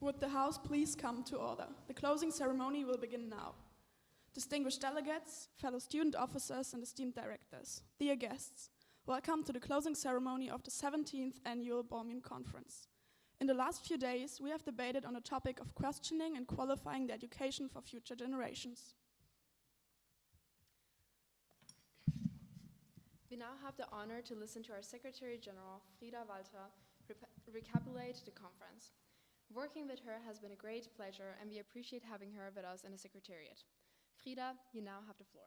Would the House please come to order? The closing ceremony will begin now. Distinguished delegates, fellow student officers and esteemed directors, dear guests, welcome to the closing ceremony of the 17th Annual BALMUN Conference. In the last few days, we have debated on the topic of questioning and qualifying the education for future generations. We now have the honor to listen to our Secretary General, Frida Walter, recapitulate the conference. Working with her has been a great pleasure, and we appreciate having her with us in the Secretariat. Frida, you now have the floor.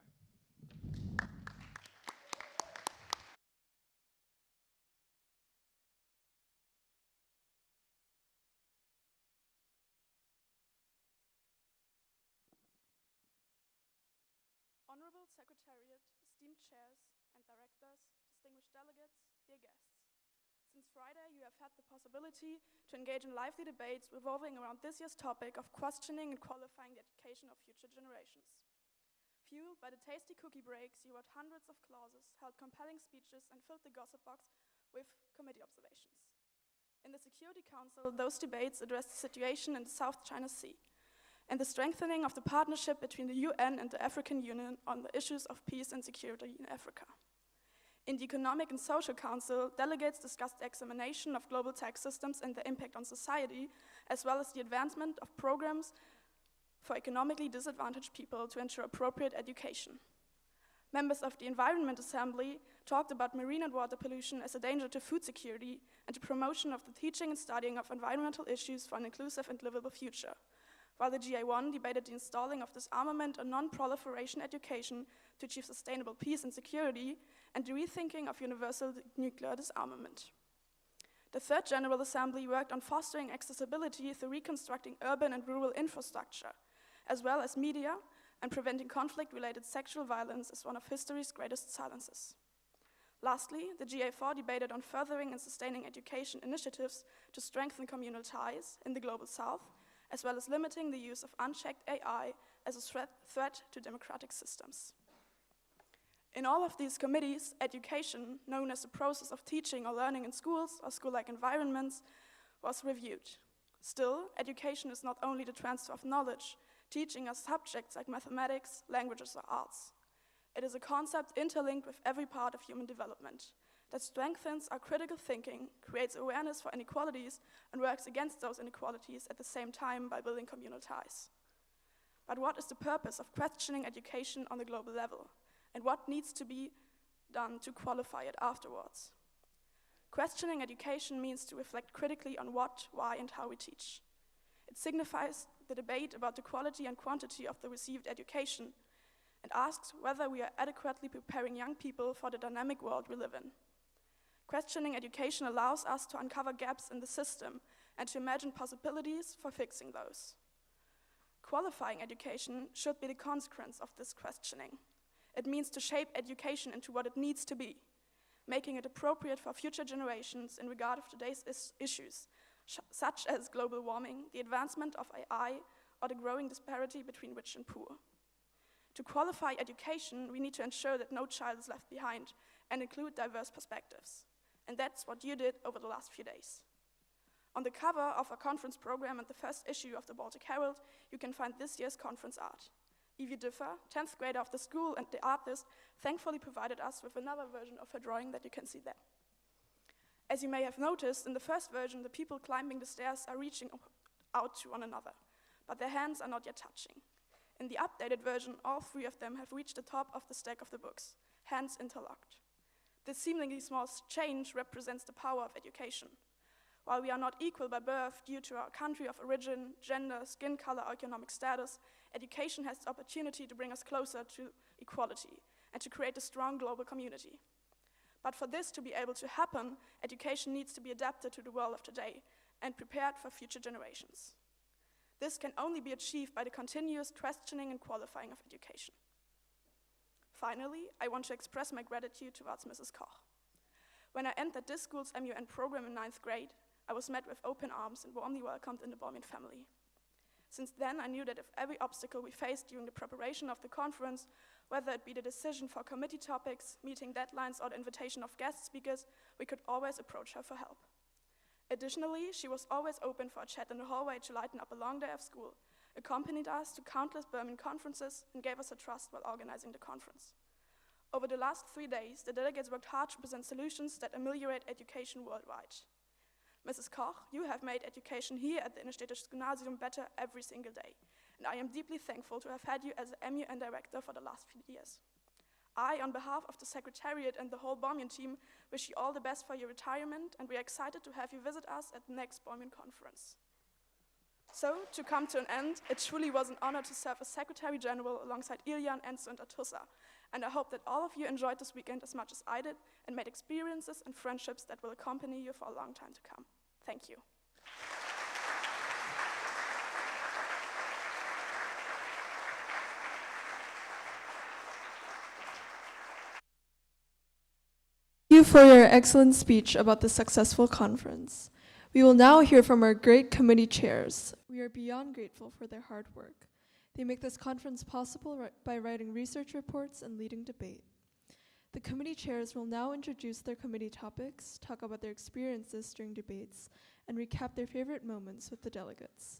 Honorable Secretariat, esteemed chairs and directors, distinguished delegates, dear guests. Since Friday, you have had the possibility to engage in lively debates revolving around this year's topic of questioning and qualifying the education of future generations. Fueled by the tasty cookie breaks, you wrote hundreds of clauses, held compelling speeches, and filled the gossip box with committee observations. In the Security Council, those debates addressed the situation in the South China Sea and the strengthening of the partnership between the UN and the African Union on the issues of peace and security in Africa. In the Economic and Social Council, delegates discussed the examination of global tax systems and their impact on society, as well as the advancement of programs for economically disadvantaged people to ensure appropriate education. Members of the Environment Assembly talked about marine and water pollution as a danger to food security and the promotion of the teaching and studying of environmental issues for an inclusive and livable future, while the GA1 debated the installing of disarmament and non-proliferation education to achieve sustainable peace and security, and the rethinking of universal nuclear disarmament. The Third General Assembly worked on fostering accessibility through reconstructing urban and rural infrastructure, as well as media, and preventing conflict-related sexual violence as one of history's greatest silences. Lastly, the GA4 debated on furthering and sustaining education initiatives to strengthen communal ties in the Global South, as well as limiting the use of unchecked AI as a threat to democratic systems. In all of these committees, education, known as the process of teaching or learning in schools or school-like environments, was reviewed. Still, education is not only the transfer of knowledge, teaching us subjects like mathematics, languages, or arts. It is a concept interlinked with every part of human development that strengthens our critical thinking, creates awareness for inequalities, and works against those inequalities at the same time by building communal ties. But what is the purpose of questioning education on the global level? And what needs to be done to qualify it afterwards? Questioning education means to reflect critically on what, why, and how we teach. It signifies the debate about the quality and quantity of the received education and asks whether we are adequately preparing young people for the dynamic world we live in. Questioning education allows us to uncover gaps in the system and to imagine possibilities for fixing those. Qualifying education should be the consequence of this questioning. It means to shape education into what it needs to be, making it appropriate for future generations in regard of today's issues, such as global warming, the advancement of AI, or the growing disparity between rich and poor. To qualify education, we need to ensure that no child is left behind and include diverse perspectives. And that's what you did over the last few days. On the cover of our conference program and the first issue of the Baltic Herald, you can find this year's conference art. Evie Differ, 10th grader of the school and the artist, thankfully provided us with another version of her drawing that you can see there. As you may have noticed, in the first version, the people climbing the stairs are reaching out to one another, but their hands are not yet touching. In the updated version, all three of them have reached the top of the stack of the books, hands interlocked. This seemingly small change represents the power of education. While we are not equal by birth due to our country of origin, gender, skin color, or economic status, education has the opportunity to bring us closer to equality and to create a strong global community. But for this to be able to happen, education needs to be adapted to the world of today and prepared for future generations. This can only be achieved by the continuous questioning and qualifying of education. Finally, I want to express my gratitude towards Mrs. Koch. When I entered this school's MUN program in 9th grade, I was met with open arms and warmly welcomed in the BALMUN family. Since then, I knew that if every obstacle we faced during the preparation of the conference, whether it be the decision for committee topics, meeting deadlines, or the invitation of guest speakers, we could always approach her for help. Additionally, she was always open for a chat in the hallway to lighten up a long day of school, accompanied us to countless BALMUN conferences, and gave us her trust while organizing the conference. Over the last 3 days, the delegates worked hard to present solutions that ameliorate education worldwide. Mrs. Koch, you have made education here at the Innerstädtisches Gymnasium better every single day, and I am deeply thankful to have had you as the MUN director for the last few years. I, on behalf of the Secretariat and the whole BALMUN team, wish you all the best for your retirement, and we are excited to have you visit us at the next BALMUN conference. So, to come to an end, it truly was an honor to serve as Secretary General alongside Ilyan, Enzo, and Atussa, and I hope that all of you enjoyed this weekend as much as I did and made experiences and friendships that will accompany you for a long time to come. Thank you. Thank you for your excellent speech about the successful conference. We will now hear from our great committee chairs. We are beyond grateful for their hard work. They make this conference possible by writing research reports and leading debate. The committee chairs will now introduce their committee topics, talk about their experiences during debates, and recap their favorite moments with the delegates.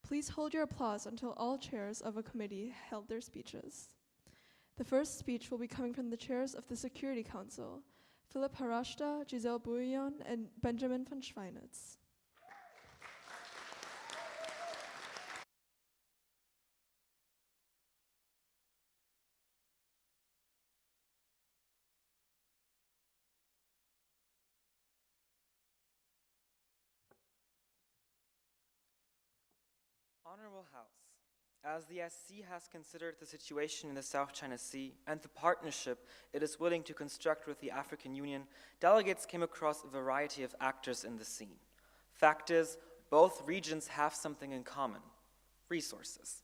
Please hold your applause until all chairs of a committee held their speeches. The first speech will be coming from the chairs of the Security Council, Philipp Harashta, Giselle Bouillon, and Benjamin von Schweinitz. Honorable House, as the SC has considered the situation in the South China Sea and the partnership it is willing to construct with the African Union, delegates came across a variety of actors in the scene. Fact is, both regions have something in common: resources.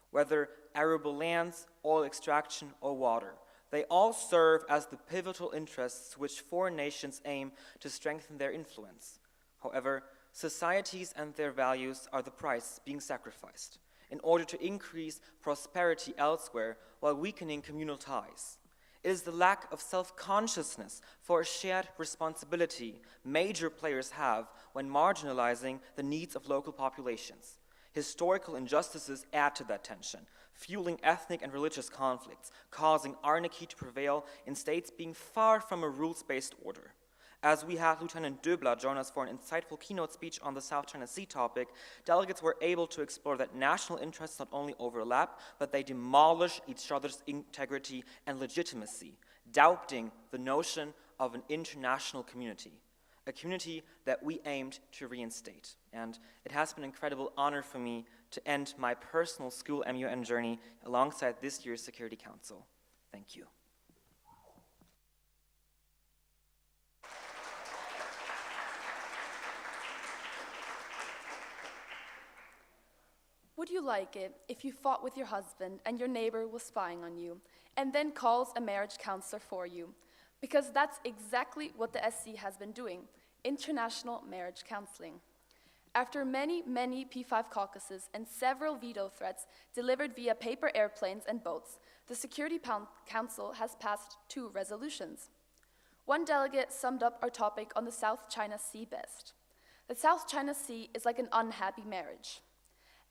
Whether arable lands, oil extraction, or water, they all serve as the pivotal interests which foreign nations aim to strengthen their influence. However, societies and their values are the price being sacrificed in order to increase prosperity elsewhere while weakening communal ties. It is the lack of self-consciousness for a shared responsibility major players have when marginalizing the needs of local populations. Historical injustices add to that tension, fueling ethnic and religious conflicts, causing anarchy to prevail in states being far from a rules-based order. As we had Lieutenant Döbler join us for an insightful keynote speech on the South China Sea topic, delegates were able to explore that national interests not only overlap, but they demolish each other's integrity and legitimacy, doubting the notion of an international community, a community that we aimed to reinstate. And it has been an incredible honor for me to end my personal school MUN journey alongside this year's Security Council. Thank you. Would you like it if you fought with your husband and your neighbor was spying on you, and then calls a marriage counselor for you? Because that's exactly what the SC has been doing, international marriage counseling. After many P5 caucuses and several veto threats delivered via paper airplanes and boats, the Security Council has passed 2 resolutions. One delegate summed up our topic on the South China Sea best. The South China Sea is like an unhappy marriage.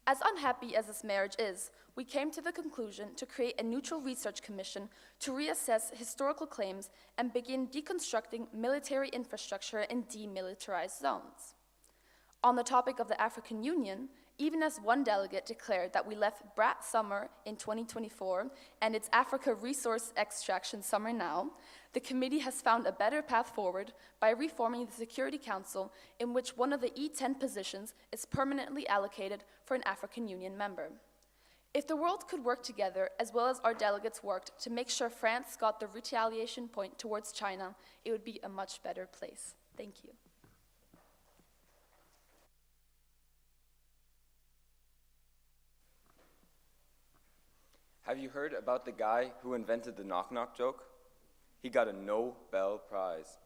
As unhappy as this marriage is, we came to the conclusion to create a neutral research commission to reassess historical claims and begin deconstructing military infrastructure in demilitarized zones. On the topic of the African Union, even as one delegate declared that we left Brat Summer in 2024 and its Africa Resource Extraction Summer now, the committee has found a better path forward by reforming the Security Council, in which one of the E10 positions is permanently allocated for an African Union member. If the world could work together as well as our delegates worked to make sure France got the retaliation point towards China, it would be a much better place. Thank you. Have you heard about the guy who invented the knock-knock joke? He got a Nobel Prize.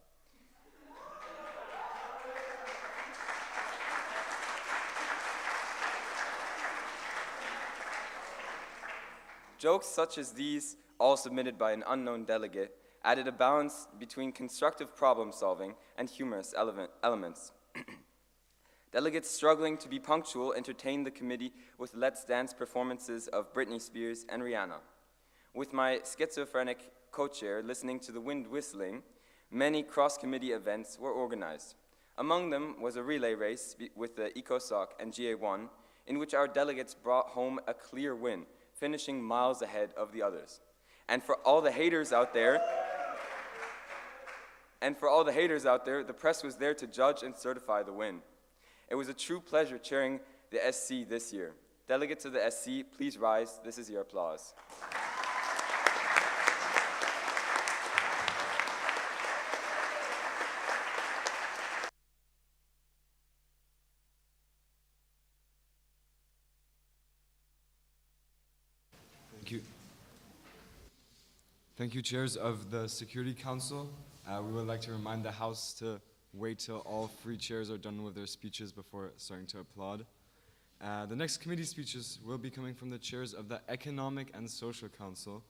Jokes such as these, all submitted by an unknown delegate, added a balance between constructive problem solving and humorous elements. Delegates struggling to be punctual entertained the committee with Let's Dance performances of Britney Spears and Rihanna. With my schizophrenic co-chair listening to the wind whistling, many cross-committee events were organized. Among them was a relay race with the ECOSOC and GA1, in which our delegates brought home a clear win, finishing miles ahead of the others. And for all the haters out there, the press was there to judge and certify the win. It was a true pleasure chairing the SC this year. Delegates of the SC, please rise. This is your applause. Thank you. Thank you, chairs of the Security Council. We would like to remind the House to wait till all three chairs are done with their speeches before starting to applaud. The next committee speeches will be coming from the chairs of the Economic and Social Council,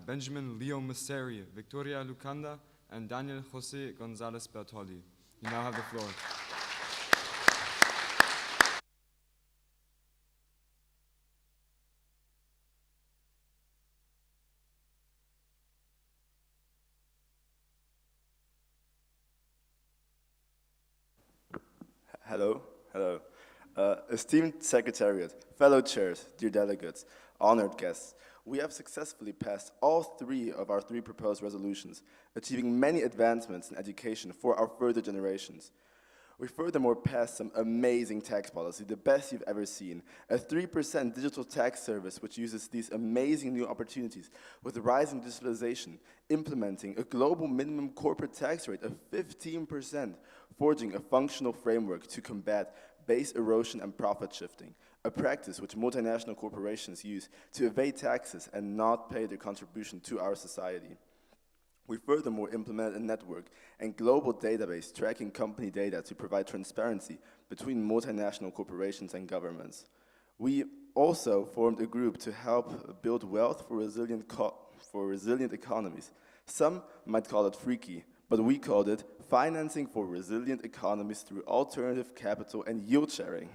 Benjamin Leo Messeri, Victoria Lucanda, and Daniel Jose Gonzalez Bertolli. You now have the floor. Hello. Esteemed Secretariat, fellow chairs, dear delegates, honored guests, we have successfully passed all three of our three proposed resolutions, achieving many advancements in education for our further generations. We furthermore passed some amazing tax policy, the best you've ever seen, a 3% digital tax service which uses these amazing new opportunities with rising digitalization, implementing a global minimum corporate tax rate of 15%, forging a functional framework to combat base erosion and profit shifting, a practice which multinational corporations use to evade taxes and not pay their contribution to our society. We furthermore implemented a network and global database tracking company data to provide transparency between multinational corporations and governments. We also formed a group to help build wealth for resilient economies. Some might call it freaky, but we called it Financing for Resilient Economies through Alternative Capital and Yield Sharing.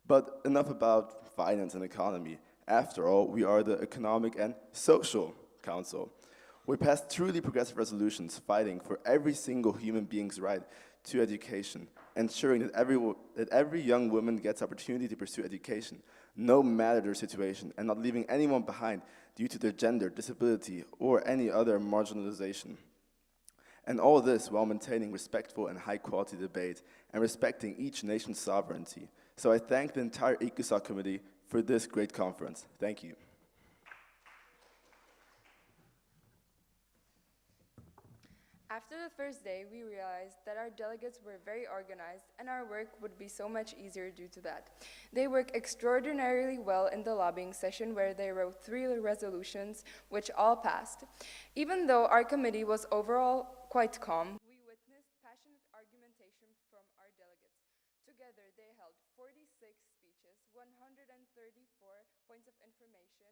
But enough about finance and economy. After all, we are the Economic and Social Council. We passed truly progressive resolutions fighting for every single human being's right to education, ensuring that every young woman gets opportunity to pursue education, no matter their situation, and not leaving anyone behind due to their gender, disability, or any other marginalization. And all this while maintaining respectful and high-quality debate and respecting each nation's sovereignty. So I thank the entire ECOSOC committee for this great conference. Thank you. After the first day, we realized that our delegates were very organized and our work would be so much easier due to that. They worked extraordinarily well in the lobbying session where they wrote 3 resolutions, which all passed. Even though our committee was overall quite calm, we witnessed passionate argumentation from our delegates. Together, they held 46 speeches, 134 points of information,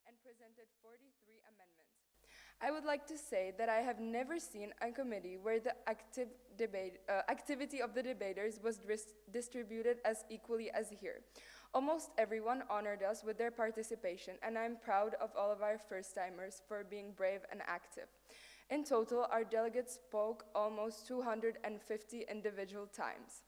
and presented 43 amendments. I would like to say that I have never seen a committee where the activity of the debaters was distributed as equally as here. Almost everyone honored us with their participation, and I'm proud of all of our first-timers for being brave and active. In total, our delegates spoke almost 250 individual times.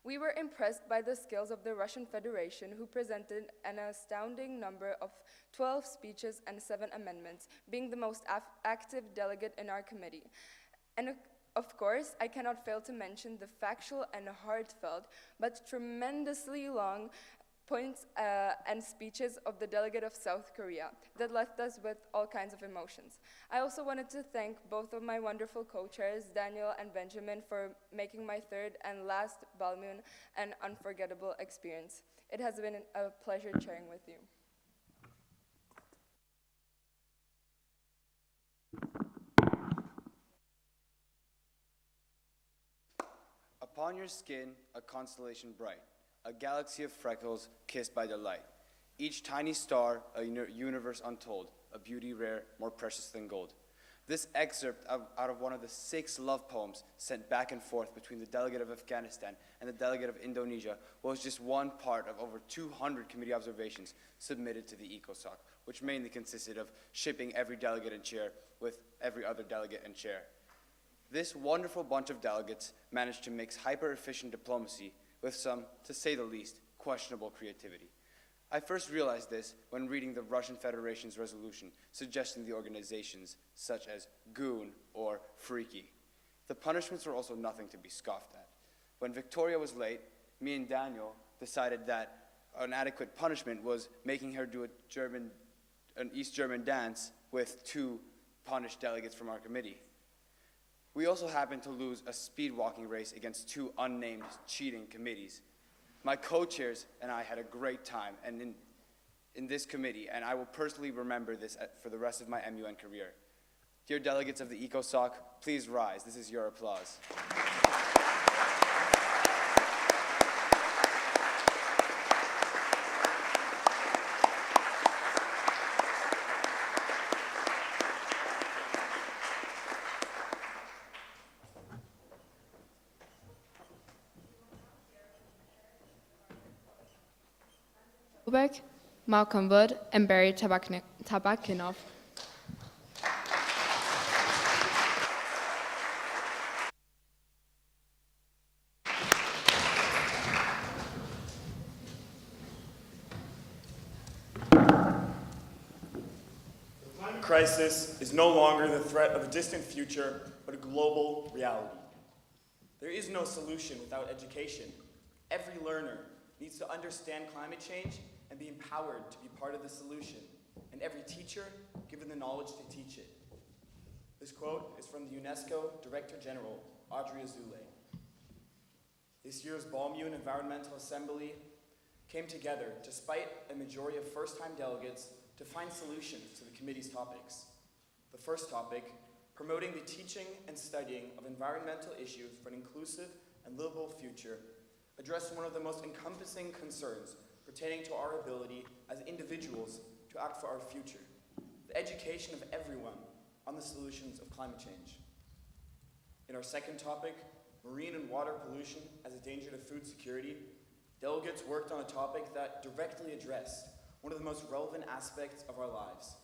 We were impressed by the skills of the Russian Federation, who presented an astounding number of 12 speeches and 7 amendments, being the most active delegate in our committee. And of course, I cannot fail to mention the factual and heartfelt, but tremendously long points and speeches of the delegate of South Korea that left us with all kinds of emotions. I also wanted to thank both of my wonderful co-chairs, Daniel and Benjamin, for making my third and last BALMUN an unforgettable experience. It has been a pleasure chairing with you. Upon your skin, a constellation bright, a galaxy of freckles kissed by the light. Each tiny star, a universe untold, a beauty rare, more precious than gold. This excerpt out of one of the 6 love poems sent back and forth between the delegate of Afghanistan and the delegate of Indonesia was just one part of over 200 committee observations submitted to the ECOSOC, which mainly consisted of shipping every delegate and chair with every other delegate and chair. This wonderful bunch of delegates managed to mix hyper-efficient diplomacy with some, to say the least, questionable creativity. I first realized this when reading the Russian Federation's resolution suggesting the organizations such as goon or freaky. The punishments were also nothing to be scoffed at. When Victoria was late, me and Daniel decided that an adequate punishment was making her do an East German dance with 2 punished delegates from our committee. We also happened to lose a speed walking race against 2 unnamed cheating committees. My co-chairs and I had a great time in this committee, and I will personally remember this for the rest of my MUN career. Dear delegates of the ECOSOC, please rise. This is your applause. Ubek, Malcolm Wood, and Barry Tabakinov. The climate crisis is no longer the threat of a distant future, but a global reality. There is no solution without education. Every learner needs to understand climate change and be empowered to be part of the solution, and every teacher given the knowledge to teach it. This quote is from the UNESCO Director General, Audrey Azoulay. This year's BALMUN Environmental Assembly came together, despite a majority of first-time delegates, to find solutions to the committee's topics. The first topic, promoting the teaching and studying of environmental issues for an inclusive and livable future, addressed one of the most encompassing concerns pertaining to our ability as individuals to act for our future, the education of everyone on the solutions of climate change. In our second topic, marine and water pollution as a danger to food security, delegates worked on a topic that directly addressed one of the most relevant aspects of our lives,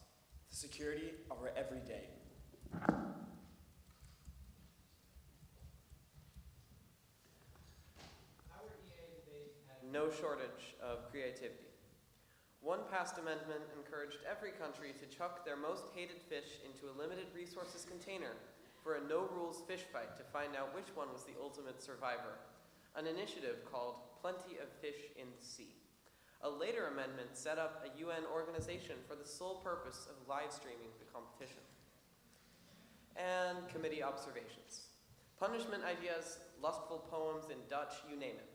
the security of our everyday. No shortage of creativity. One passed amendment encouraged every country to chuck their most hated fish into a limited resources container for a no-rules fish fight to find out which one was the ultimate survivor, an initiative called Plenty of Fish in the Sea. A later amendment set up a UN organization for the sole purpose of live streaming the competition. And committee observations. Punishment ideas, lustful poems in Dutch, you name it.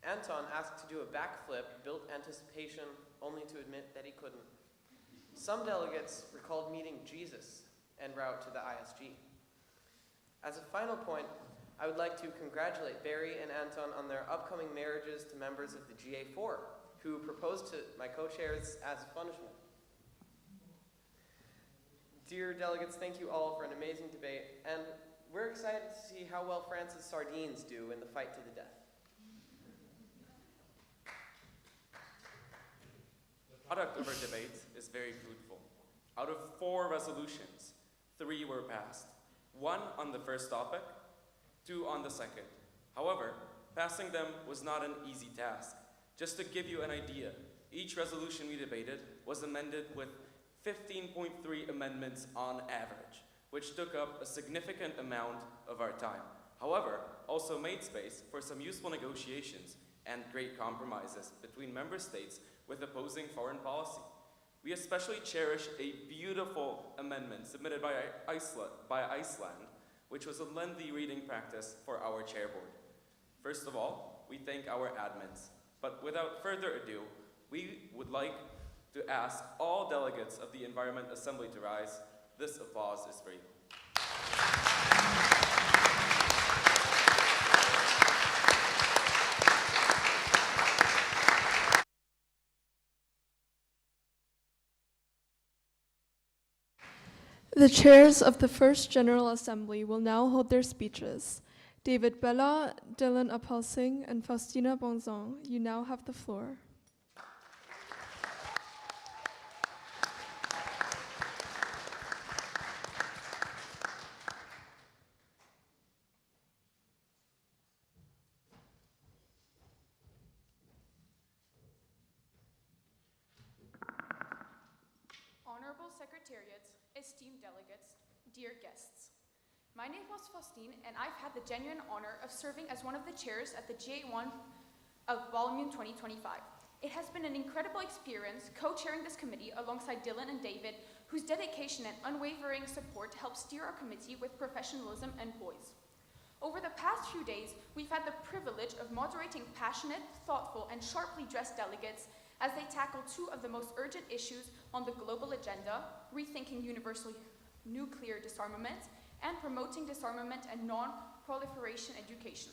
Anton asked to do a backflip, built anticipation, only to admit that he couldn't. Some delegates recalled meeting Jesus en route to the ISG. As a final point, I would like to congratulate Barry and Anton on their upcoming marriages to members of the GA4, who proposed to my co-chairs as a punishment. Dear delegates, thank you all for an amazing debate, and we're excited to see how well France's sardines do in the fight to the death. The product of our debate is very fruitful. Out of 4 resolutions, 3 were passed. 1 on the first topic, 2 on the second. However, passing them was not an easy task. Just to give you an idea, each resolution we debated was amended with 15.3 amendments on average, which took up a significant amount of our time. However, also made space for some useful negotiations and great compromises between member states with opposing foreign policy. We especially cherish a beautiful amendment submitted by Iceland, which was a lengthy reading practice for our chair board. First of all, we thank our admins. But without further ado, we would like to ask all delegates of the Environment Assembly to rise. This applause is for you. The chairs of the First General Assembly will now hold their speeches. David Bella, Dylan Apelsing, and Faustina Bonzon, you now have the floor. Honorable Secretariats, esteemed delegates, dear guests. My name is Faustine, and I've had the genuine honor of serving as one of the chairs at the GA1 of BALMUN 2025. It has been an incredible experience co-chairing this committee alongside Dylan and David, whose dedication and unwavering support help steer our committee with professionalism and poise. Over the past few days, we've had the privilege of moderating passionate, thoughtful, and sharply dressed delegates as they tackle two of the most urgent issues on the global agenda, rethinking universal nuclear disarmament and promoting disarmament and non-proliferation education.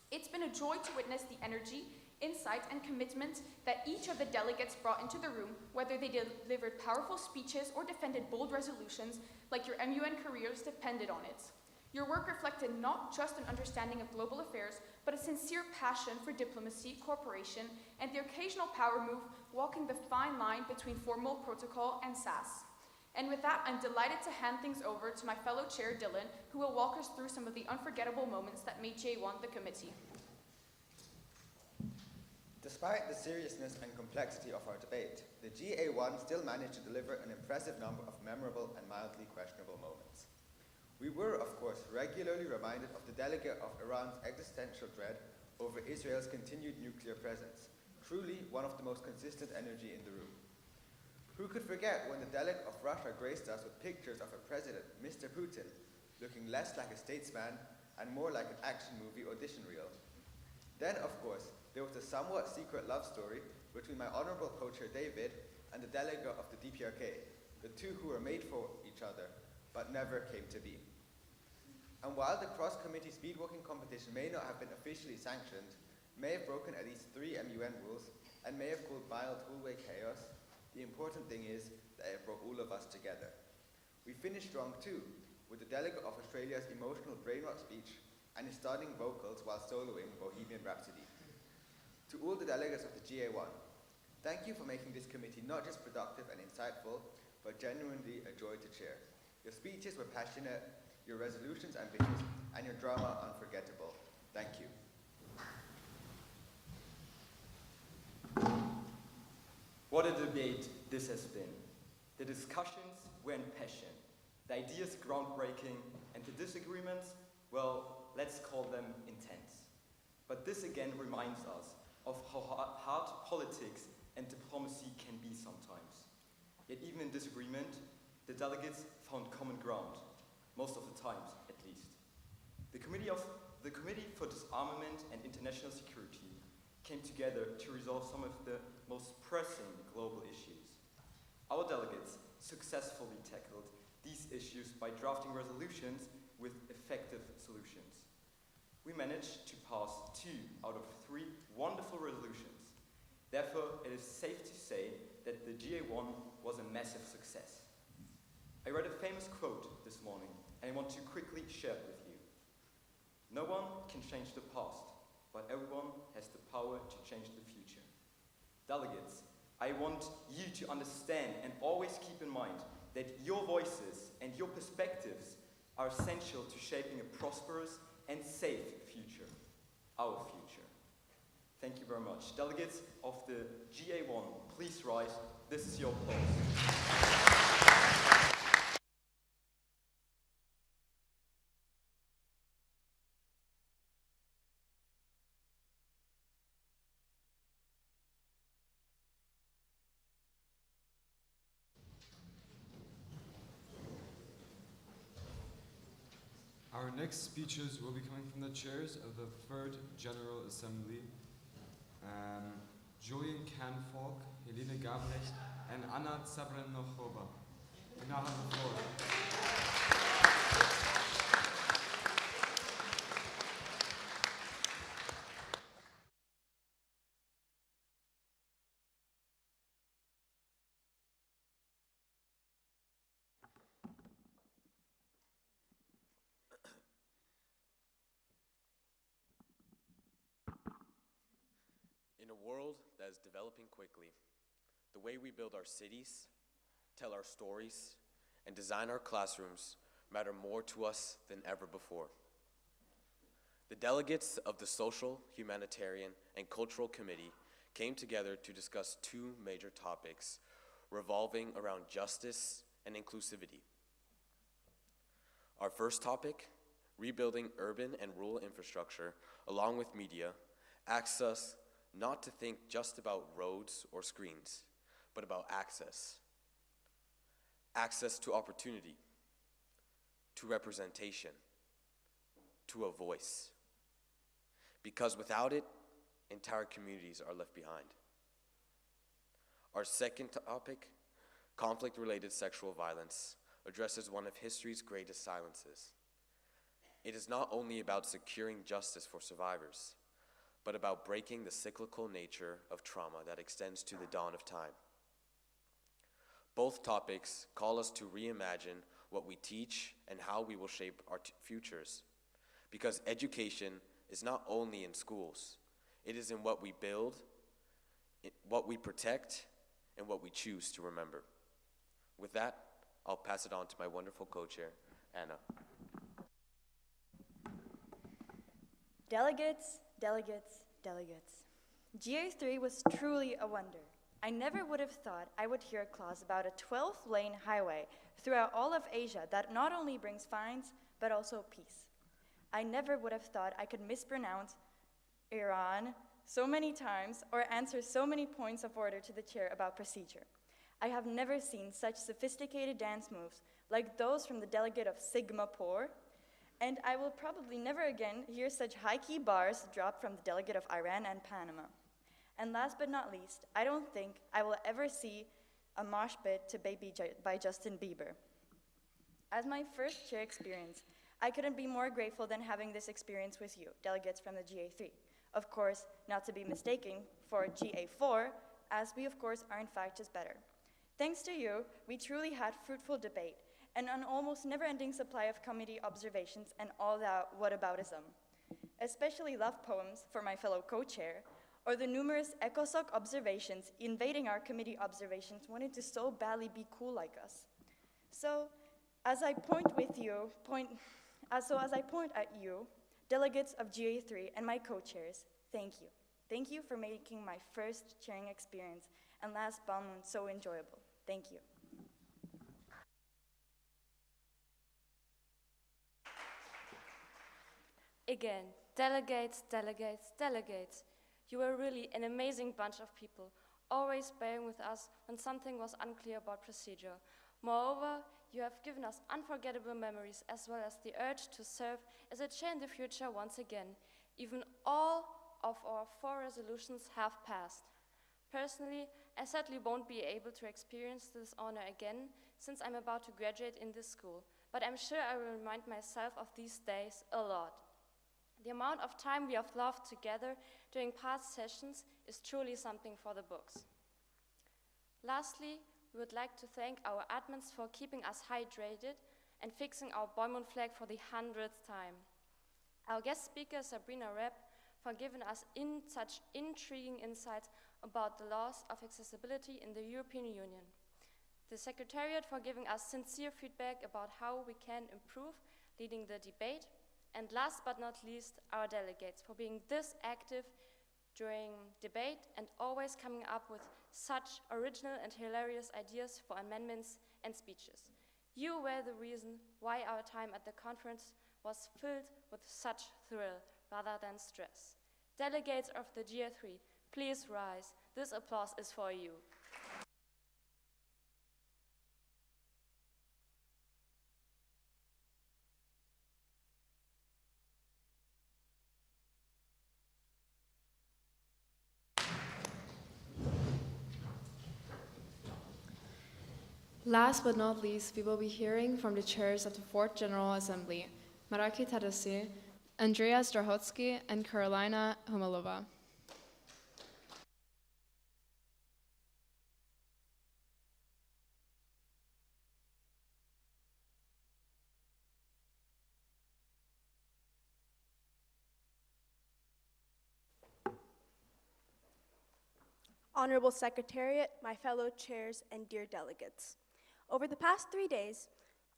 It's been a joy to witness the energy, insight, and commitment that each of the delegates brought into the room, whether they delivered powerful speeches or defended bold resolutions, like your MUN careers depended on it. Your work reflected not just an understanding of global affairs, but a sincere passion for diplomacy, cooperation, and the occasional power move, walking the fine line between formal protocol and sass. And with that, I'm delighted to hand things over to my fellow chair, Dylan, who will walk us through some of the unforgettable moments that made GA1 the committee. Despite the seriousness and complexity of our debate, the GA1 still managed to deliver an impressive number of memorable and mildly questionable moments. We were, of course, regularly reminded of the delegate of Iran's existential dread over Israel's continued nuclear presence, truly one of the most consistent energy in the room. Who could forget when the delegate of Russia graced us with pictures of a president, Mr. Putin, looking less like a statesman and more like an action movie audition reel? Then, of course, there was the somewhat secret love story between my honorable co-chair David and the delegate of the DPRK, the two who were made for each other, but never came to be. And while the cross-committee speedwalking competition may not have been officially sanctioned, may have broken at least 3 MUN rules, and may have caused mild hallway chaos, the important thing is that it brought all of us together. We finished strong too, with the delegate of Australia's emotional brainrot speech and his stunning vocals while soloing Bohemian Rhapsody. To all the delegates of the GA1, thank you for making this committee not just productive and insightful, but genuinely a joy to chair. Your speeches were passionate, your resolutions ambitious, and your drama unforgettable. Thank you. What a debate this has been. The discussions were impassioned, the ideas groundbreaking, and the disagreements, well, let's call them intense. But this again reminds us of how hard politics and diplomacy can be sometimes. Yet even in disagreement, the delegates found common ground, most of the times at least. The Committee for Disarmament and International Security came together to resolve some of the most pressing global issues. Our delegates successfully tackled these issues by drafting resolutions with effective solutions. We managed to pass 2 out of 3 wonderful resolutions. Therefore, it is safe to say that the GA1 was a massive success. I read a famous quote this morning, and I want to quickly share it with you. No one can change the past, but everyone has the power to change the future. Delegates, I want you to understand and always keep in mind that your voices and your perspectives are essential to shaping a prosperous and safe future, our future. Thank you very much. Delegates of the GA1, please rise. This is your applause. Our next speeches will be coming from the chairs of the Third General Assembly, Julian Canfolk, Helene Gabrecht, and Anna Zabrenochova. You now have the floor. a world that is developing quickly, the way we build our cities, tell our stories, and design our classrooms matter more to us than ever before. The delegates of the Social, Humanitarian, and Cultural Committee came together to discuss two major topics revolving around justice and inclusivity. Our first topic, rebuilding urban and rural infrastructure along with media, asks us not to think just about roads or screens, but about access. Access to opportunity, to representation, to a voice. Because without it, entire communities are left behind. Our second topic, conflict-related sexual violence, addresses one of history's greatest silences. It is not only about securing justice for survivors, but about breaking the cyclical nature of trauma that extends to the dawn of time. Both topics call us to reimagine what we teach and how we will shape our futures. Because education is not only in schools, it is in what we build, what we protect, and what we choose to remember. With that, I'll pass it on to my wonderful co-chair, Anna. Delegates, delegates, delegates. GA3 was truly a wonder. I never would have thought I would hear a clause about a 12-lane highway throughout all of Asia that not only brings fines, but also peace. I never would have thought I could mispronounce Iran so many times or answer so many points of order to the chair about procedure. I have never seen such sophisticated dance moves like those from the delegate of Singapore, and I will probably never again hear such high-key bars dropped from the delegate of Iran and Panama. And last but not least, I don't think I will ever see a mosh pit to Baby by Justin Bieber. As my first chair experience, I couldn't be more grateful than having this experience with you, delegates from the GA3. Of course, not to be mistaken for GA4, as we of course are in fact just better. Thanks to you, we truly had fruitful debate and an almost never-ending supply of committee observations and all that whataboutism. Especially love poems for my fellow co-chair, or the numerous ECOSOC observations invading our committee observations wanting to so badly be cool like us. So, as I point at you, delegates of GA3 and my co-chairs, thank you. Thank you for making my first chairing experience and last BALMUN so enjoyable. Thank you. Again, delegates, delegates, delegates. You were really an amazing bunch of people, always bearing with us when something was unclear about procedure. Moreover, you have given us unforgettable memories as well as the urge to serve as a chair in the future once again. Even all of our 4 resolutions have passed. Personally, I sadly won't be able to experience this honor again since I'm about to graduate in this school, but I'm sure I will remind myself of these days a lot. The amount of time we have loved together during past sessions is truly something for the books. Lastly, we would like to thank our admins for keeping us hydrated and fixing our BALMUN flag for the 100th time. Our guest speaker, Sabrina Rep, for giving us such intriguing insights about the laws of accessibility in the European Union. The Secretariat for giving us sincere feedback about how we can improve leading the debate. And last but not least, our delegates for being this active during debate and always coming up with such original and hilarious ideas for amendments and speeches. You were the reason why our time at the conference was filled with such thrill rather than stress. Delegates of the GA3, please rise. This applause is for you. Last but not least, we will be hearing from the chairs of the 4th General Assembly, Maraki Tadasi, Andrea Strahotsky, and Carolina Humalova. Honorable Secretariat, my fellow chairs, and dear delegates. Over the past 3 days,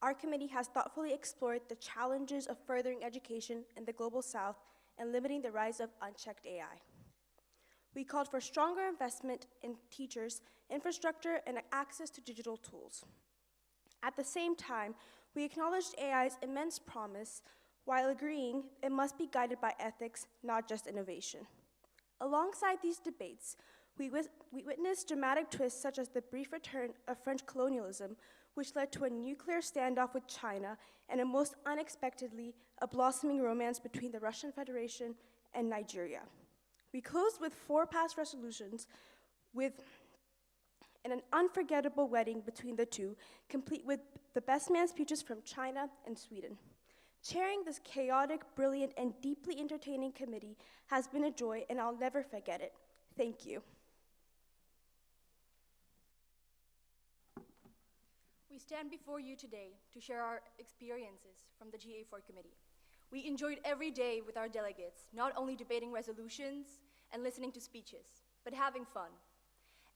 our committee has thoughtfully explored the challenges of furthering education in the Global South and limiting the rise of unchecked AI. We called for stronger investment in teachers, infrastructure, and access to digital tools. At the same time, we acknowledged AI's immense promise while agreeing it must be guided by ethics, not just innovation. Alongside these debates, we witnessed dramatic twists such as the brief return of French colonialism, which led to a nuclear standoff with China, and most unexpectedly, a blossoming romance between the Russian Federation and Nigeria. We closed with 4 past resolutions and an unforgettable wedding between the two, complete with the best man speeches from China and Sweden. Chairing this chaotic, brilliant, and deeply entertaining committee has been a joy, and I'll never forget it. Thank you. We stand before you today to share our experiences from the GA4 committee. We enjoyed every day with our delegates, not only debating resolutions and listening to speeches, but having fun.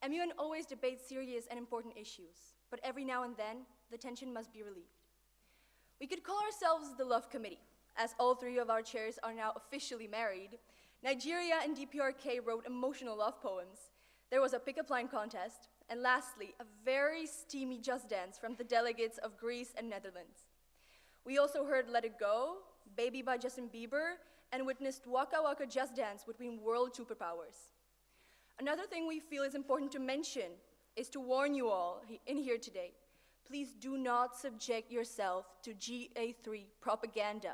MUN always debates serious and important issues, but every now and then, the tension must be relieved. We could call ourselves the Love Committee, as all 3 of our chairs are now officially married. Nigeria and DPRK wrote emotional love poems. There was a pick-up line contest, and lastly, a very steamy Just Dance from the delegates of Greece and Netherlands. We also heard Let It Go, Baby by Justin Bieber, and witnessed Waka Waka Just Dance between world superpowers. Another thing we feel is important to mention is to warn you all in here today. Please do not subject yourself to GA3 propaganda.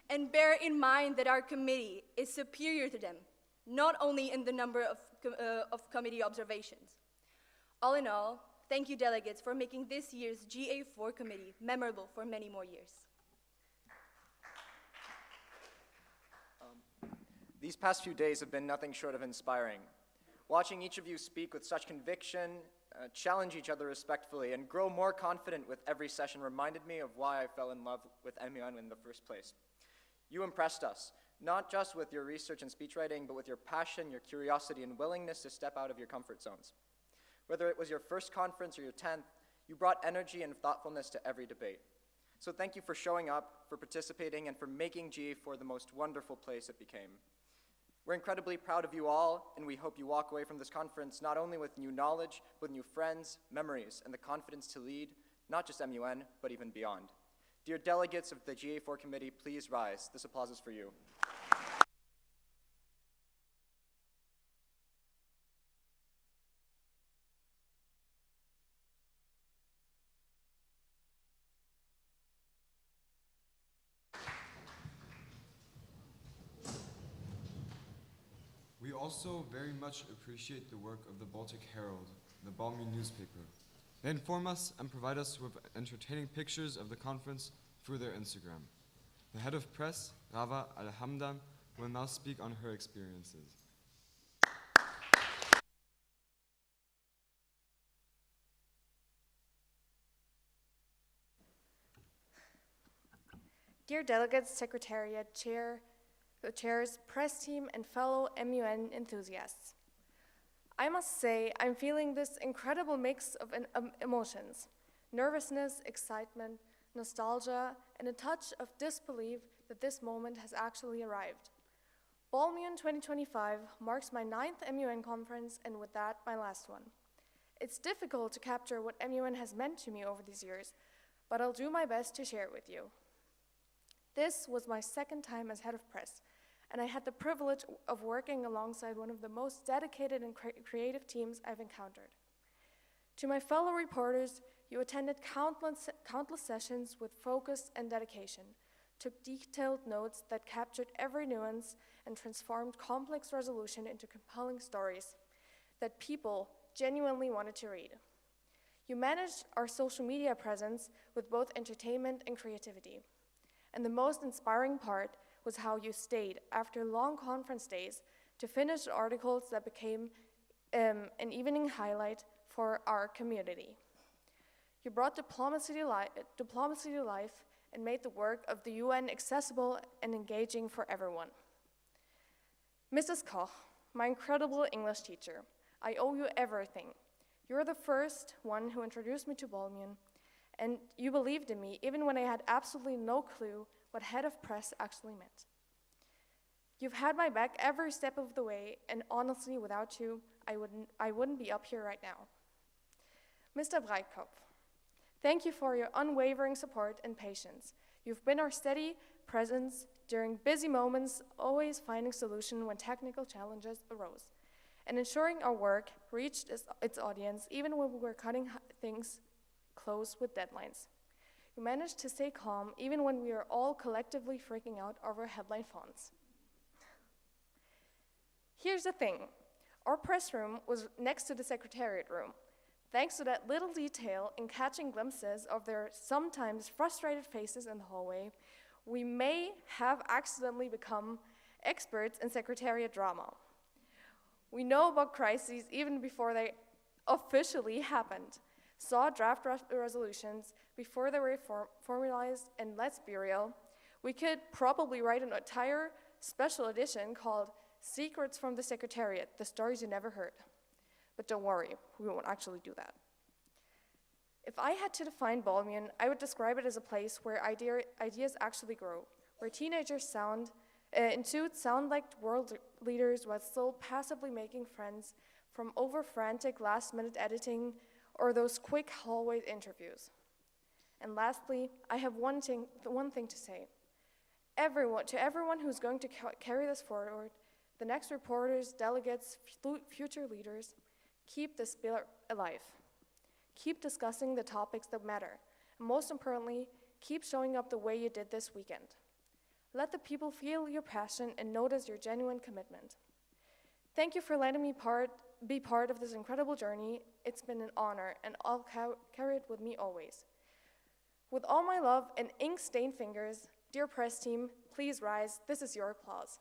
And bear in mind that our committee is superior to them, not only in the number of committee observations. All in all, thank you delegates for making this year's GA4 committee memorable for many more years. These past few days have been nothing short of inspiring. Watching each of you speak with such conviction, challenge each other respectfully, and grow more confident with every session reminded me of why I fell in love with MUN in the first place. You impressed us, not just with your research and speechwriting, but with your passion, your curiosity, and willingness to step out of your comfort zones. Whether it was your first conference or your 10th, you brought energy and thoughtfulness to every debate. So thank you for showing up, for participating, and for making GA4 the most wonderful place it became. We're incredibly proud of you all, and we hope you walk away from this conference not only with new knowledge, but new friends, memories, and the confidence to lead, not just MUN, but even beyond. Dear delegates of the GA4 committee, please rise. This applause is for you. We also very much appreciate the work of the Baltic Herald, the BALMUN newspaper. They inform us and provide us with entertaining pictures of the conference through their Instagram. The head of press, Rava Al-Hamdan, will now speak on her experiences. Dear delegates, secretariat, chairs, press team, and fellow MUN enthusiasts. I must say, I'm feeling this incredible mix of emotions: nervousness, excitement, nostalgia, and a touch of disbelief that this moment has actually arrived. BALMUN 2025 marks my 9th MUN conference, and with that, my last one. It's difficult to capture what MUN has meant to me over these years, but I'll do my best to share it with you. This was my 2nd time as head of press, and I had the privilege of working alongside one of the most dedicated and creative teams I've encountered. To my fellow reporters, you attended countless sessions with focus and dedication, took detailed notes that captured every nuance, and transformed complex resolution into compelling stories that people genuinely wanted to read. You managed our social media presence with both entertainment and creativity. And the most inspiring part was how you stayed after long conference days to finish articles that became an evening highlight for our community. You brought diplomacy to life and made the work of the UN accessible and engaging for everyone. Mrs. Koch, my incredible English teacher, I owe you everything. You're the first one who introduced me to BALMUN, and you believed in me even when I had absolutely no clue what head of press actually meant. You've had my back every step of the way, and honestly, without you, I wouldn't be up here right now. Mr. Breitkopf, thank you for your unwavering support and patience. You've been our steady presence during busy moments, always finding solutions when technical challenges arose, and ensuring our work reached its audience even when we were cutting things close with deadlines. You managed to stay calm even when we were all collectively freaking out over headline fonts. Here's the thing. Our press room was next to the secretariat room. Thanks to that little detail in catching glimpses of their sometimes frustrated faces in the hallway, we may have accidentally become experts in secretariat drama. We know about crises even before they officially happened, saw draft resolutions before they were formalized, and let's be real, we could probably write an entire special edition called Secrets from the Secretariat, the stories you never heard. But don't worry, we won't actually do that. If I had to define BALMUN, I would describe it as a place where ideas actually grow, where teenagers sound like world leaders while still passively making friends from over-frantic last-minute editing or those quick hallway interviews. And lastly, I have one thing to say. To everyone who's going to carry this forward, the next reporters, delegates, future leaders, keep the spirit alive. Keep discussing the topics that matter. And most importantly, keep showing up the way you did this weekend. Let the people feel your passion and notice your genuine commitment. Thank you for letting me be part of this incredible journey. It's been an honor, and I'll carry it with me always. With all my love and ink-stained fingers, dear press team, please rise. This is your applause.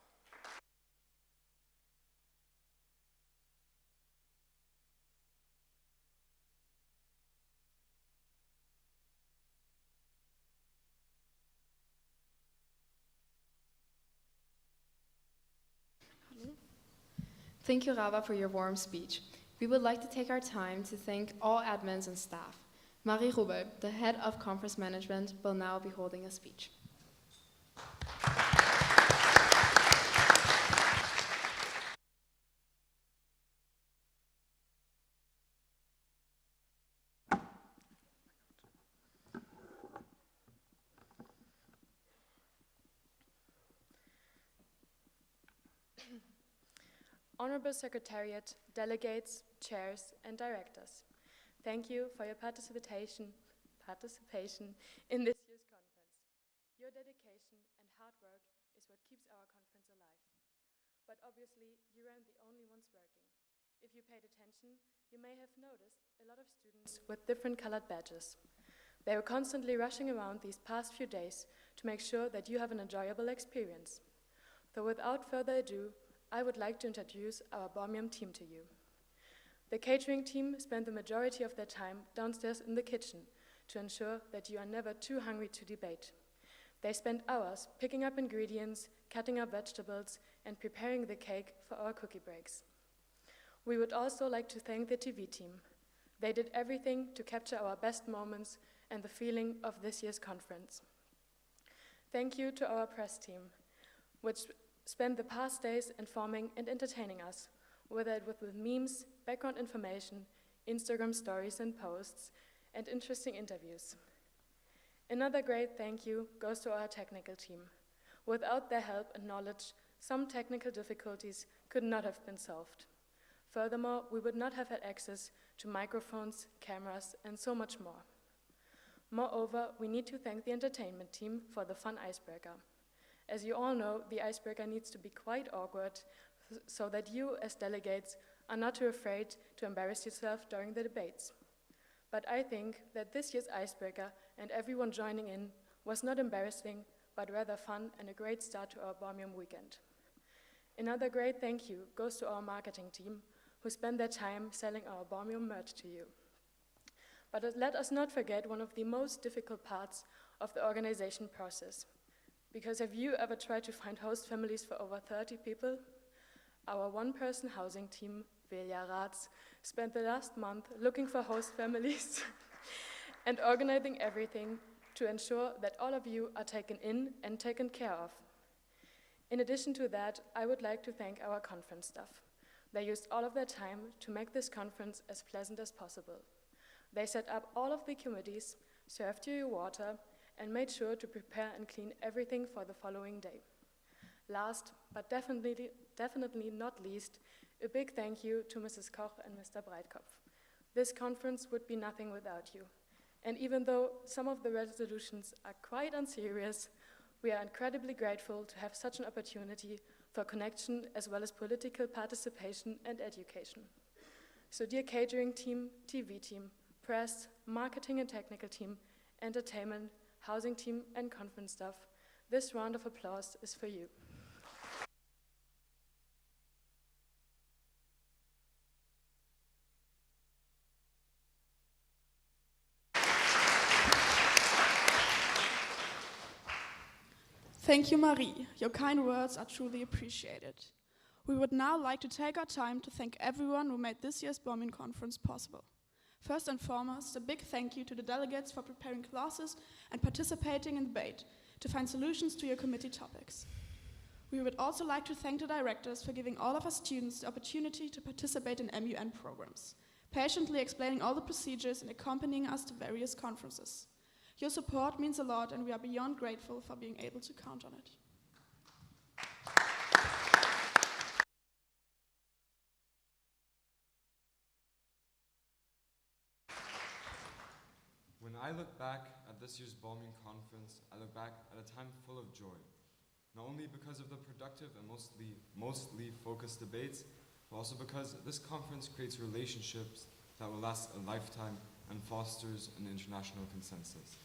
Thank you, Rava, for your warm speech. We would like to take our time to thank all admins and staff. Marie Rubel, the head of conference management, will now be holding a speech. Honorable Secretariat, delegates, chairs, and directors, thank you for your participation in this year's conference. Your dedication and hard work is what keeps our conference alive. But obviously, you aren't the only ones working. If you paid attention, you may have noticed a lot of students with different colored badges. They were constantly rushing around these past few days to make sure that you have an enjoyable experience. So without further ado, I would like to introduce our BALMUN team to you. The catering team spent the majority of their time downstairs in the kitchen to ensure that you are never too hungry to debate. They spent hours picking up ingredients, cutting up vegetables, and preparing the cake for our cookie breaks. We would also like to thank the TV team. They did everything to capture our best moments and the feeling of this year's conference. Thank you to our press team, which spent the past days informing and entertaining us, whether it was with memes, background information, Instagram stories and posts, and interesting interviews. Another great thank you goes to our technical team. Without their help and knowledge, some technical difficulties could not have been solved. Furthermore, we would not have had access to microphones, cameras, and so much more. Moreover, we need to thank the entertainment team for the fun icebreaker. As you all know, the icebreaker needs to be quite awkward so that you, as delegates, are not too afraid to embarrass yourself during the debates. But I think that this year's icebreaker and everyone joining in was not embarrassing, but rather fun and a great start to our BALMUN weekend. Another great thank you goes to our marketing team, who spent their time selling our BALMUN merch to you. But let us not forget one of the most difficult parts of the organization process. Because have you ever tried to find host families for over 30 people? Our one-person housing team, Velja Rats, spent the last month looking for host families and organizing everything to ensure that all of you are taken in and taken care of. In addition to that, I would like to thank our conference staff. They used all of their time to make this conference as pleasant as possible. They set up all of the committees, served you your water, and made sure to prepare and clean everything for the following day. Last, but definitely not least, a big thank you to Mrs. Koch and Mr. Breitkopf. This conference would be nothing without you. And even though some of the resolutions are quite unserious, we are incredibly grateful to have such an opportunity for connection as well as political participation and education. So dear catering team, TV team, press, marketing and technical team, entertainment, housing team and conference staff, this round of applause is for you. Thank you, Marie. Your kind words are truly appreciated. We would now like to take our time to thank everyone who made this year's BALMUN conference possible. First and foremost, a big thank you to the delegates for preparing classes and participating in debate to find solutions to your committee topics. We would also like to thank the directors for giving all of us students the opportunity to participate in MUN programs, patiently explaining all the procedures and accompanying us to various conferences. Your support means a lot, and we are beyond grateful for being able to count on it. When I look back at this year's BALMUN conference, I look back at a time full of joy, not only because of the productive and mostly focused debates, but also because this conference creates relationships that will last a lifetime and fosters an international consensus.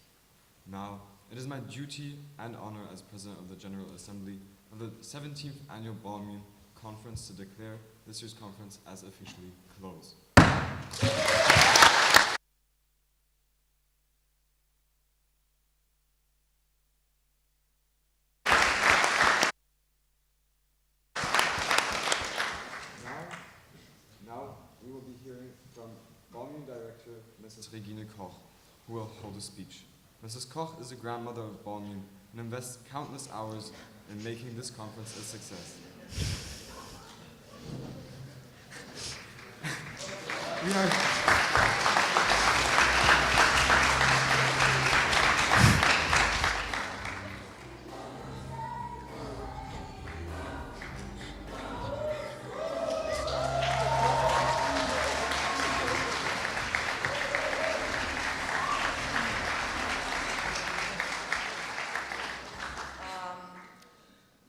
Now, it is my duty and honor as President of the General Assembly of the 17th Annual BALMUN Conference to declare this year's conference as officially closed. Now we will be hearing from BALMUN Director Mrs. Regine Koch, who will hold a speech. Mrs. Koch is a grandmother of BALMUN and invests countless hours in making this conference a success.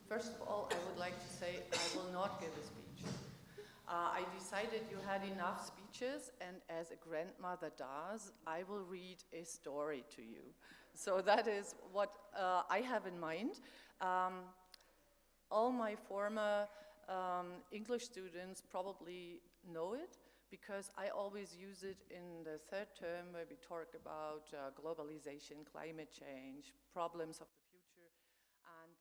First of all, I would like to say I will not give a speech. I decided you had enough speeches, and as a grandmother does, I will read a story to you. So that is what I have in mind. All my former English students probably know it, because I always use it in the third term where we talk about globalization, climate change, problems of the future. And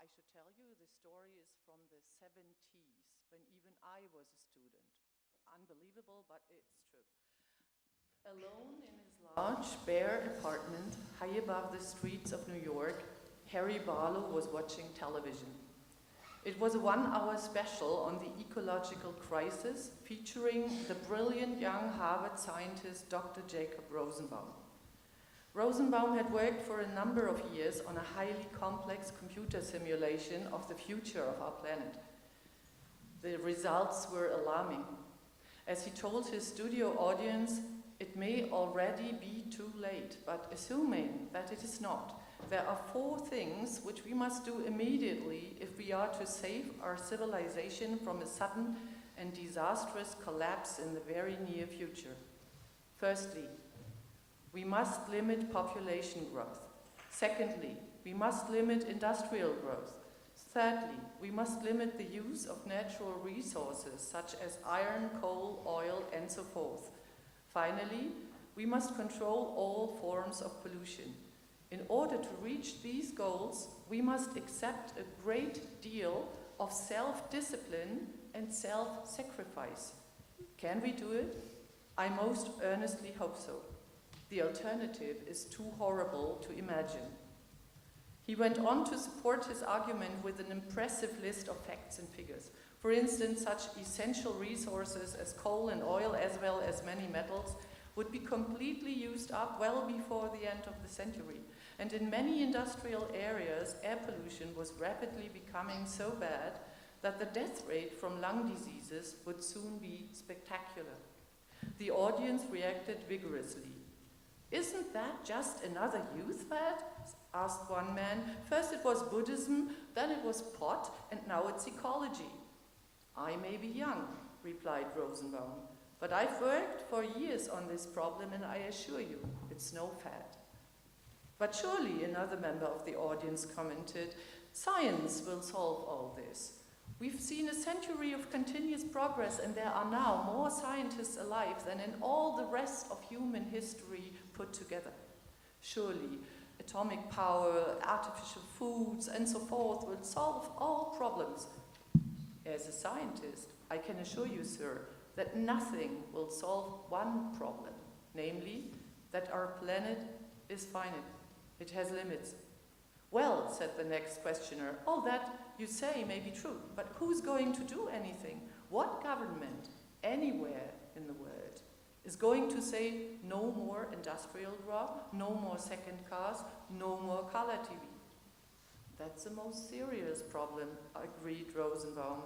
I should tell you, the story is from the 70s, when even I was a student. Unbelievable, but it's true. Alone in his large, bare apartment, high above the streets of New York, Harry Barlow was watching television. It was a 1-hour special on the ecological crisis, featuring the brilliant young Harvard scientist Dr. Jacob Rosenbaum. Rosenbaum had worked for a number of years on a highly complex computer simulation of the future of our planet. The results were alarming. As he told his studio audience, it may already be too late, but assuming that it is not, there are 4 things which we must do immediately if we are to save our civilization from a sudden and disastrous collapse in the very near future. Firstly, we must limit population growth. Secondly, we must limit industrial growth. Thirdly, we must limit the use of natural resources such as iron, coal, oil, and so forth. Finally, we must control all forms of pollution. In order to reach these goals, we must accept a great deal of self-discipline and self-sacrifice. Can we do it? I most earnestly hope so. The alternative is too horrible to imagine. He went on to support his argument with an impressive list of facts and figures. For instance, such essential resources as coal and oil, as well as many metals, would be completely used up well before the end of the century. And in many industrial areas, air pollution was rapidly becoming so bad that the death rate from lung diseases would soon be spectacular. The audience reacted vigorously. "Isn't that just another youth fad?" asked one man. "First it was Buddhism, then it was pot, and now it's ecology." "I may be young," replied Rosenbaum, "but I've worked for years on this problem, and I assure you, it's no fad." "But surely," another member of the audience commented, "science will solve all this. We've seen a century of continuous progress, and there are now more scientists alive than in all the rest of human history put together. Surely, atomic power, artificial foods, and so forth will solve all problems." As a scientist, I can assure you, sir, that nothing will solve one problem, namely, that our planet is finite. It has limits. "Well," said the next questioner, "all that you say may be true, but who's going to do anything? What government, anywhere in the world, is going to say no more industrial growth, no more second cars, no more color TV?" "That's the most serious problem," agreed Rosenbaum.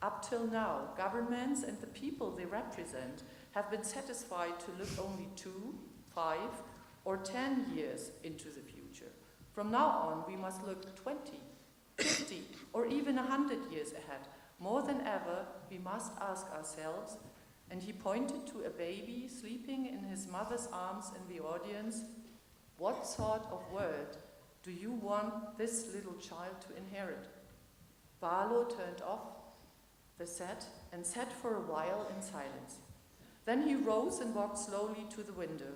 "Up till now, governments and the people they represent have been satisfied to look only 2, 5, or 10 years into the future. From now on, we must look 20, 50, or even 100 years ahead. More than ever, we must ask ourselves," and he pointed to a baby sleeping in his mother's arms in the audience, "what sort of world do you want this little child to inherit?" Barlow turned off the set and sat for a while in silence. Then he rose and walked slowly to the window.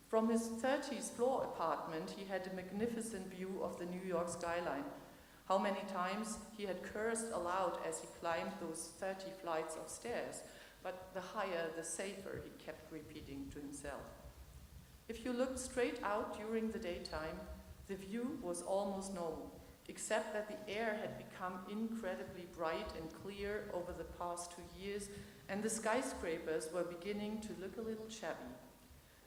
From his 30th floor apartment, he had a magnificent view of the New York skyline. How many times he had cursed aloud as he climbed those 30 flights of stairs, but the higher, the safer, he kept repeating to himself. If you looked straight out during the daytime, the view was almost normal, except that the air had become incredibly bright and clear over the past 2 years, and the skyscrapers were beginning to look a little shabby.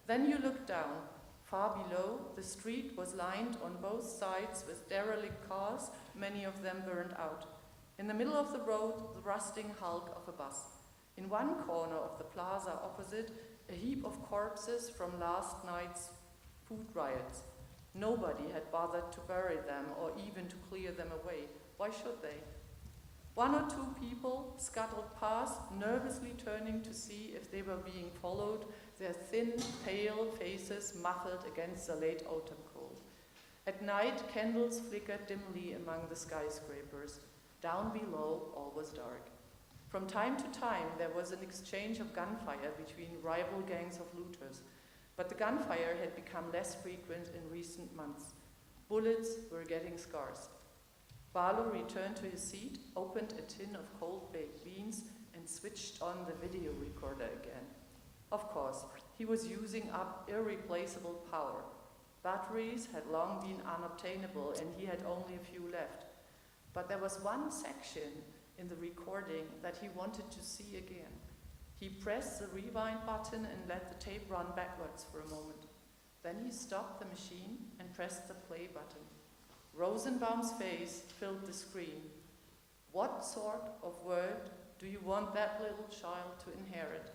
Then you looked down. Far below, the street was lined on both sides with derelict cars, many of them burned out. In the middle of the road, the rusting hulk of a bus. In one corner of the plaza opposite, a heap of corpses from last night's food riots. Nobody had bothered to bury them or even to clear them away. Why should they? 1 or 2 people scuttled past, nervously turning to see if they were being followed, their thin, pale faces muffled against the late autumn cold. At night, candles flickered dimly among the skyscrapers. Down below, all was dark. From time to time, there was an exchange of gunfire between rival gangs of looters, but the gunfire had become less frequent in recent months. Bullets were getting scarce. Barlow returned to his seat, opened a tin of cold baked beans, and switched on the video recorder again. Of course, he was using up irreplaceable power. Batteries had long been unobtainable, and he had only a few left. But there was one section in the recording that he wanted to see again. He pressed the rewind button and let the tape run backwards for a moment. Then he stopped the machine and pressed the play button. Rosenbaum's face filled the screen. "What sort of world do you want that little child to inherit?"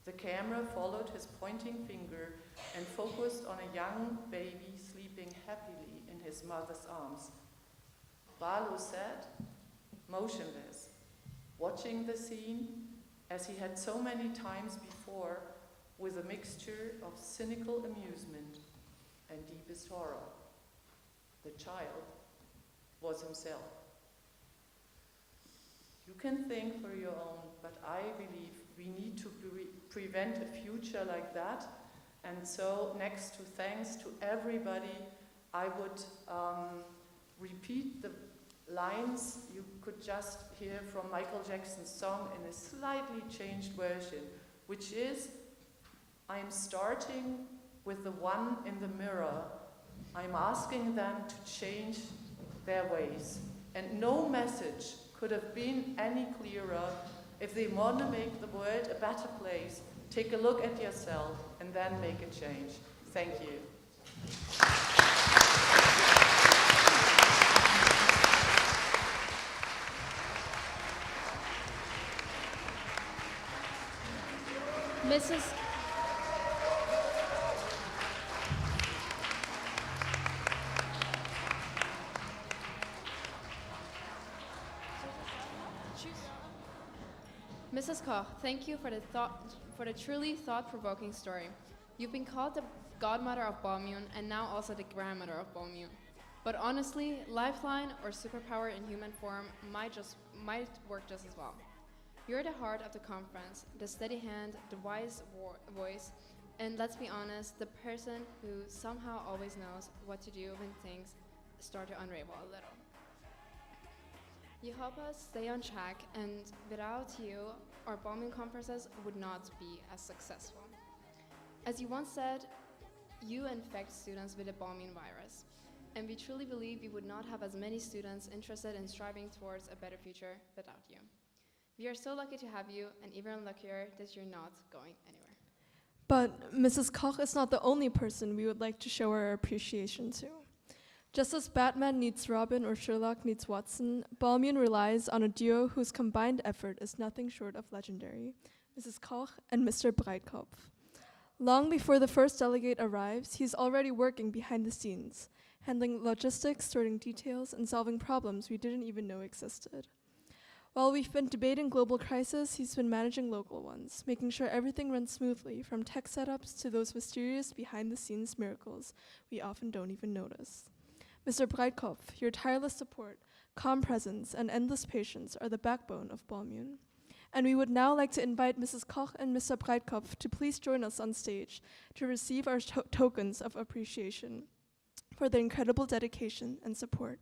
The camera followed his pointing finger and focused on a young baby sleeping happily in his mother's arms. Barlow sat, motionless, watching the scene as he had so many times before, with a mixture of cynical amusement and deepest horror. The child was himself. You can think for your own, but I believe we need to prevent a future like that. And so, next to thanks to everybody, I would repeat the lines you could just hear from Michael Jackson's song in a slightly changed version, which is, I'm starting with the one in the mirror. I'm asking them to change their ways. And no message could have been any clearer. If they want to make the world a better place, take a look at yourself and then make a change. Thank you. Mrs. Koch, thank you for the truly thought-provoking story. You've been called the godmother of BALMUN and now also the grandmother of BALMUN. But honestly, lifeline or superpower in human form might work just as well. You're the heart of the conference, the steady hand, the wise voice, and let's be honest, the person who somehow always knows what to do when things start to unravel a little. You help us stay on track, and without you, our BALMUN conferences would not be as successful. As you once said, you infect students with the BALMUN virus, and we truly believe we would not have as many students interested in striving towards a better future without you. We are so lucky to have you, and even luckier that you're not going anywhere. But Mrs. Koch is not the only person we would like to show our appreciation to. Just as Batman needs Robin or Sherlock needs Watson, BALMUN relies on a duo whose combined effort is nothing short of legendary, Mrs. Koch and Mr. Breitkopf. Long before the first delegate arrives, he's already working behind the scenes, handling logistics, sorting details, and solving problems we didn't even know existed. While we've been debating global crises, he's been managing local ones, making sure everything runs smoothly, from tech setups to those mysterious behind-the-scenes miracles we often don't even notice. Mr. Breitkopf, your tireless support, calm presence, and endless patience are the backbone of BALMUN. And we would now like to invite Mrs. Koch and Mr. Breitkopf to please join us on stage to receive our tokens of appreciation for their incredible dedication and support.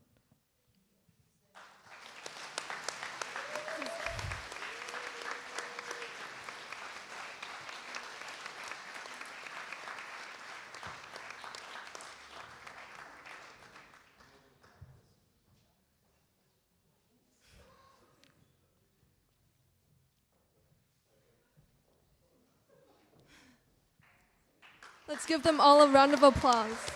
Let's give them all a round of applause.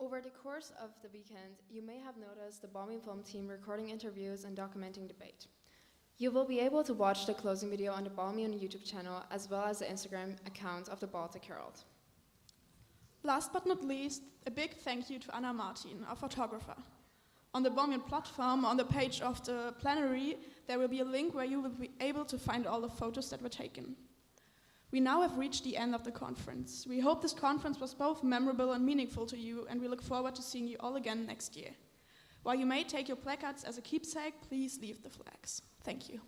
Over the course of the weekend, you may have noticed the BALMUN film team recording interviews and documenting debate. You will be able to watch the closing video on the BALMUN YouTube channel as well as the Instagram account of the Baltic Herald. Last but not least, a big thank you to Anna Martin, our photographer. On the BALMUN platform, on the page of the plenary, there will be a link where you will be able to find all the photos that were taken. We now have reached the end of the conference. We hope this conference was both memorable and meaningful to you, and we look forward to seeing you all again next year. While you may take your placards as a keepsake, please leave the flags. Thank you.